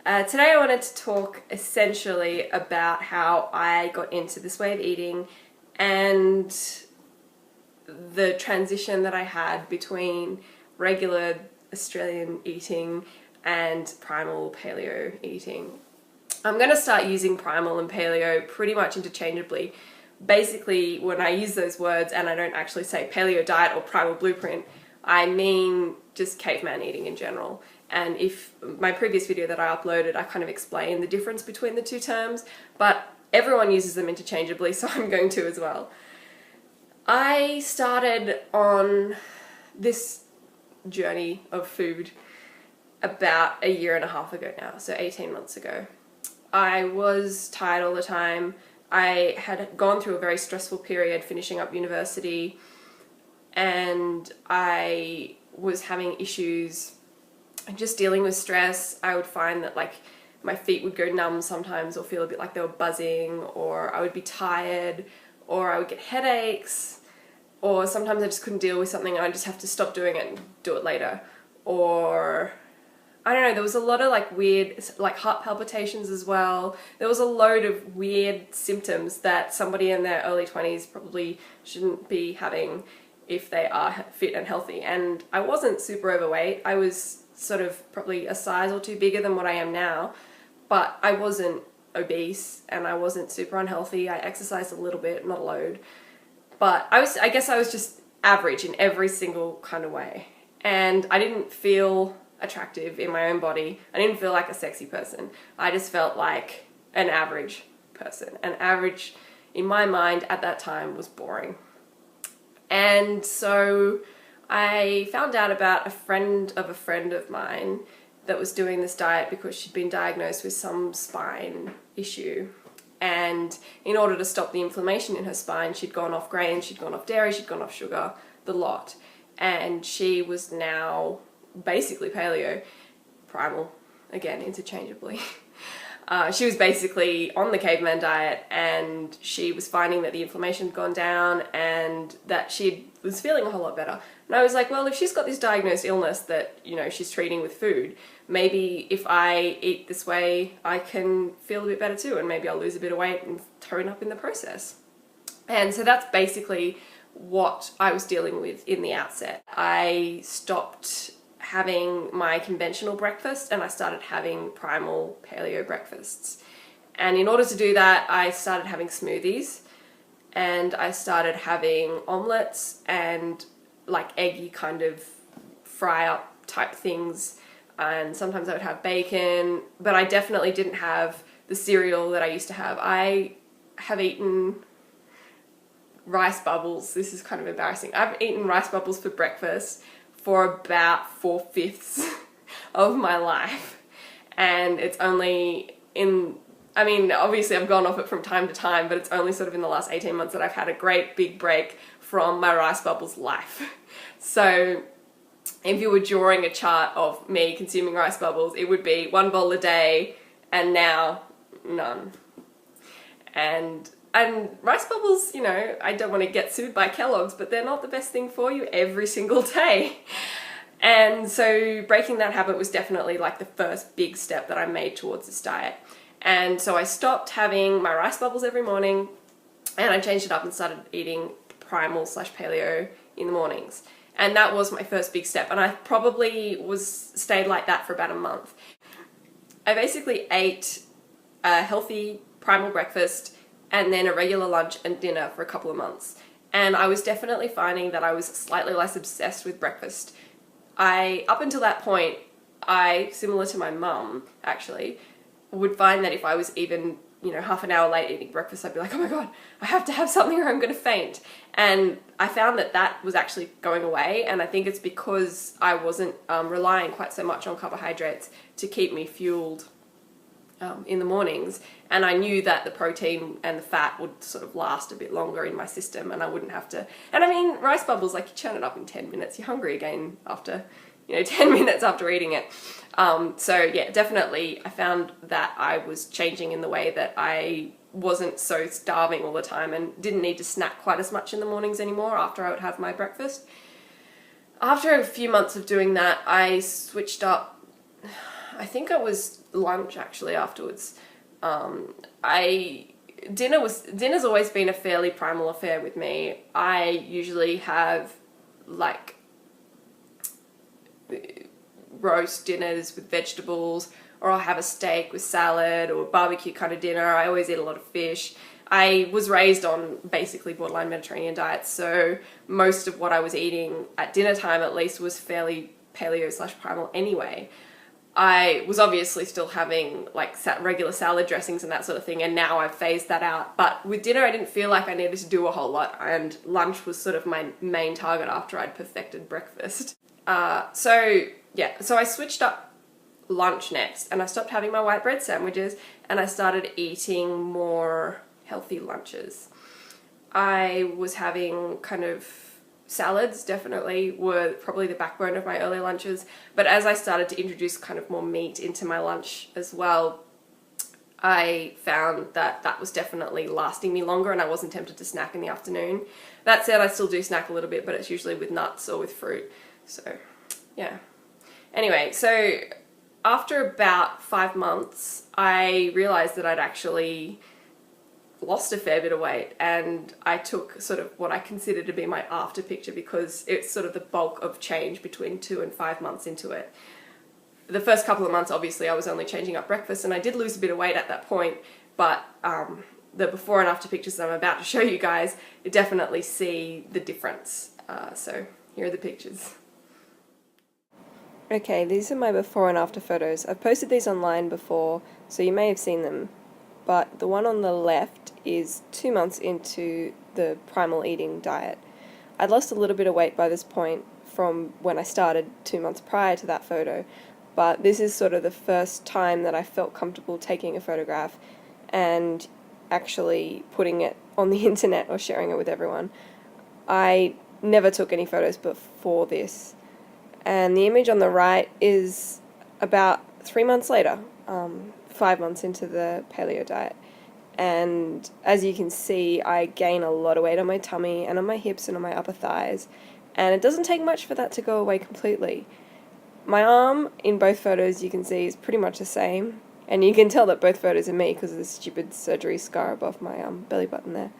Today I wanted to talk essentially about how I got into this way of eating and the transition that I had between regular Australian eating and primal paleo eating. I'm going to start using primal and paleo pretty much interchangeably. Basically, when I use those words and I don't actually say paleo diet or primal blueprint, I mean just caveman eating in general. And if my previous video that I uploaded, I kind of explained the difference between the two terms, but everyone uses them interchangeably, so I'm going to as well. I started on this journey of food about a year and a half ago now, so 18 months ago. I was tired all the time. I had gone through a very stressful period finishing up university, and I was having issues just dealing with stress. I would find that like my feet would go numb sometimes or feel a bit like they were buzzing, or I would be tired, or I would get headaches, or sometimes I just couldn't deal with something and I just have to stop doing it and do it later. Or I don't know, there was a lot of like weird, like heart palpitations as well. There was a load of weird symptoms that somebody in their early 20s probably shouldn't be having if they are fit and healthy. And I wasn't super overweight. I was sort of probably a size or two bigger than what I am now, but I wasn't obese and I wasn't super unhealthy. I exercised a little bit, not a load, but I guess I was just average in every single kind of way. And I didn't feel attractive in my own body. I didn't feel like a sexy person. I just felt like an average person. And average in my mind at that time was boring. And so I found out about a friend of mine that was doing this diet because she'd been diagnosed with some spine issue. And in order to stop the inflammation in her spine, she'd gone off grains, she'd gone off dairy, she'd gone off sugar, the lot. And she was now basically paleo, primal, again, interchangeably. She was basically on the caveman diet, and she was finding that the inflammation had gone down and that she was feeling a whole lot better. And I was like, well, if she's got this diagnosed illness that, you know, she's treating with food, maybe if I eat this way, I can feel a bit better too, and maybe I'll lose a bit of weight and tone up in the process. And so that's basically what I was dealing with in the outset. I stopped having my conventional breakfast and I started having primal paleo breakfasts. And in order to do that, I started having smoothies and I started having omelets and like eggy kind of fry up type things. And sometimes I would have bacon, but I definitely didn't have the cereal that I used to have. I have eaten rice bubbles. This is kind of embarrassing. I've eaten rice bubbles for breakfast for about 4/5 of my life. And it's only obviously I've gone off it from time to time, but it's only sort of in the last 18 months that I've had a great big break from my rice bubbles life. So if you were drawing a chart of me consuming rice bubbles, it would be 1 bowl a day, and now none. And rice bubbles, you know, I don't want to get sued by Kellogg's, but they're not the best thing for you every single day. And so breaking that habit was definitely like the first big step that I made towards this diet. And so I stopped having my rice bubbles every morning and I changed it up and started eating primal/paleo in the mornings. And that was my first big step. And I probably stayed like that for about a month. I basically ate a healthy primal breakfast and then a regular lunch and dinner for a couple of months. And I was definitely finding that I was slightly less obsessed with breakfast. Up until that point, similar to my mum actually, would find that if I was even, you know, half an hour late eating breakfast, I'd be like, oh my God, I have to have something or I'm gonna faint. And I found that was actually going away, and I think it's because I wasn't relying quite so much on carbohydrates to keep me fueled in the mornings, and I knew that the protein and the fat would sort of last a bit longer in my system and I wouldn't have to. And I mean, rice bubbles, like you churn it up in 10 minutes, you're hungry again after, 10 minutes after eating it. So yeah, definitely I found that I was changing in the way that I wasn't so starving all the time and didn't need to snack quite as much in the mornings anymore after I would have my breakfast. After a few months of doing that, I switched up. I think I was lunch actually afterwards. Dinner's always been a fairly primal affair with me. I usually have like roast dinners with vegetables, or I'll have a steak with salad, or a barbecue kind of dinner. I always eat a lot of fish. I was raised on basically borderline Mediterranean diets, so most of what I was eating at dinner time at least was fairly paleo/primal anyway. I was obviously still having like regular salad dressings and that sort of thing, and now I've phased that out. But with dinner, I didn't feel like I needed to do a whole lot, and lunch was sort of my main target after I'd perfected breakfast. So I switched up lunch next, and I stopped having my white bread sandwiches, and I started eating more healthy lunches. I was having kind of salads, definitely were probably the backbone of my early lunches, but as I started to introduce kind of more meat into my lunch as well, I found that that was definitely lasting me longer, and I wasn't tempted to snack in the afternoon. That said, I still do snack a little bit, but it's usually with nuts or with fruit. So yeah. Anyway, so after about 5 months, I realized that I'd actually lost a fair bit of weight, and I took sort of what I consider to be my after picture, because it's sort of the bulk of change between 2 and 5 months into it. The first couple of months, obviously, I was only changing up breakfast, and I did lose a bit of weight at that point, but the before and after pictures that I'm about to show you guys, you definitely see the difference. So here are the pictures. Okay, these are my before and after photos. I've posted these online before, so you may have seen them, but the one on the left is 2 months into the primal eating diet. I'd lost a little bit of weight by this point from when I started 2 months prior to that photo, but this is sort of the first time that I felt comfortable taking a photograph and actually putting it on the internet or sharing it with everyone. I never took any photos before this, and the image on the right is about 3 months later, 5 months into the paleo diet. And as you can see, I gain a lot of weight on my tummy and on my hips and on my upper thighs, and it doesn't take much for that to go away completely. My arm in both photos, you can see, is pretty much the same, and you can tell that both photos are me because of the stupid surgery scar above my belly button there.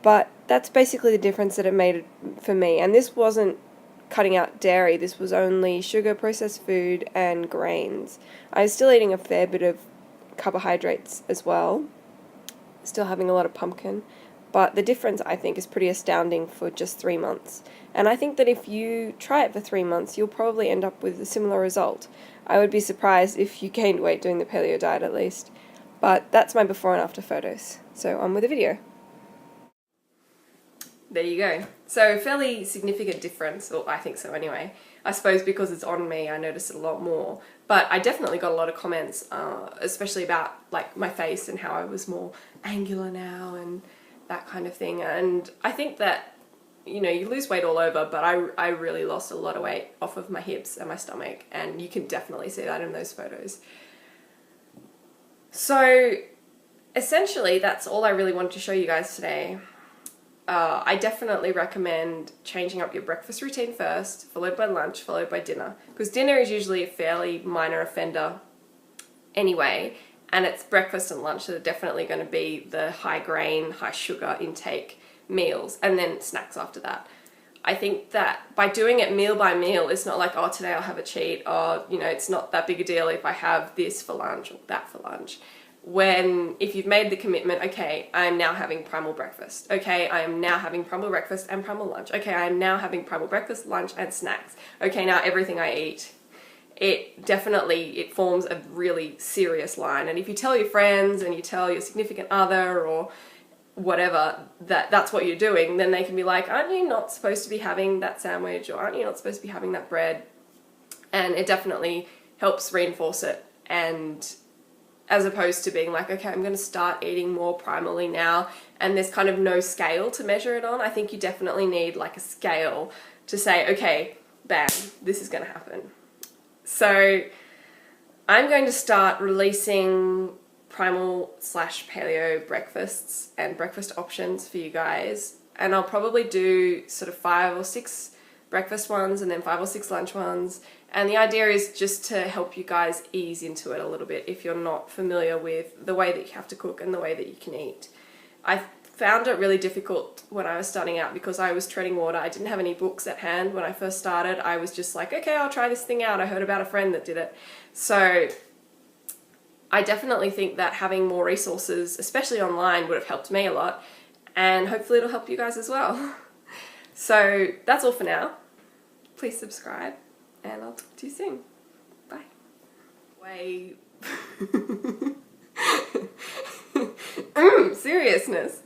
But that's basically the difference that it made for me, and this wasn't cutting out dairy, this was only sugar, processed food, and grains. I was still eating a fair bit of carbohydrates as well, still having a lot of pumpkin, but the difference, I think, is pretty astounding for just 3 months. And I think that if you try it for 3 months, you'll probably end up with a similar result. I would be surprised if you gained weight doing the paleo diet at least. But that's my before and after photos. So on with the video. There you go. So fairly significant difference, or I think so anyway. I suppose because it's on me, I notice it a lot more. But I definitely got a lot of comments, especially about like my face and how I was more angular now and that kind of thing. And I think that, you know, you lose weight all over, but I really lost a lot of weight off of my hips and my stomach, and you can definitely see that in those photos. So essentially, that's all I really wanted to show you guys today. I definitely recommend changing up your breakfast routine first, followed by lunch, followed by dinner, because dinner is usually a fairly minor offender anyway, and it's breakfast and lunch that are definitely going to be the high grain, high sugar intake meals, and then snacks after that. I think that by doing it meal by meal, it's not like, oh, today I'll have a cheat, or, you know, it's not that big a deal if I have this for lunch or that for lunch. If you've made the commitment, okay, I'm now having primal breakfast. Okay, I am now having primal breakfast and primal lunch. Okay, I am now having primal breakfast, lunch, and snacks. Okay, now everything I eat. It forms a really serious line. And if you tell your friends and you tell your significant other or whatever that's what you're doing, then they can be like, aren't you not supposed to be having that sandwich, or aren't you not supposed to be having that bread? And it definitely helps reinforce it, and as opposed to being like, okay, I'm going to start eating more primally now, and there's kind of no scale to measure it on. I think you definitely need like a scale to say, okay, bam, this is going to happen. So I'm going to start releasing primal/paleo breakfasts and breakfast options for you guys, and I'll probably do sort of 5 or 6 breakfast ones and then 5 or 6 lunch ones, And the idea is just to help you guys ease into it a little bit if you're not familiar with the way that you have to cook and the way that you can eat. I found it really difficult when I was starting out because I was treading water. I didn't have any books at hand when I first started. I was just like, okay, I'll try this thing out. I heard about a friend that did it. So I definitely think that having more resources, especially online, would have helped me a lot, and hopefully it'll help you guys as well. So that's all for now. Please subscribe, and I'll talk to you soon. Bye. Seriousness.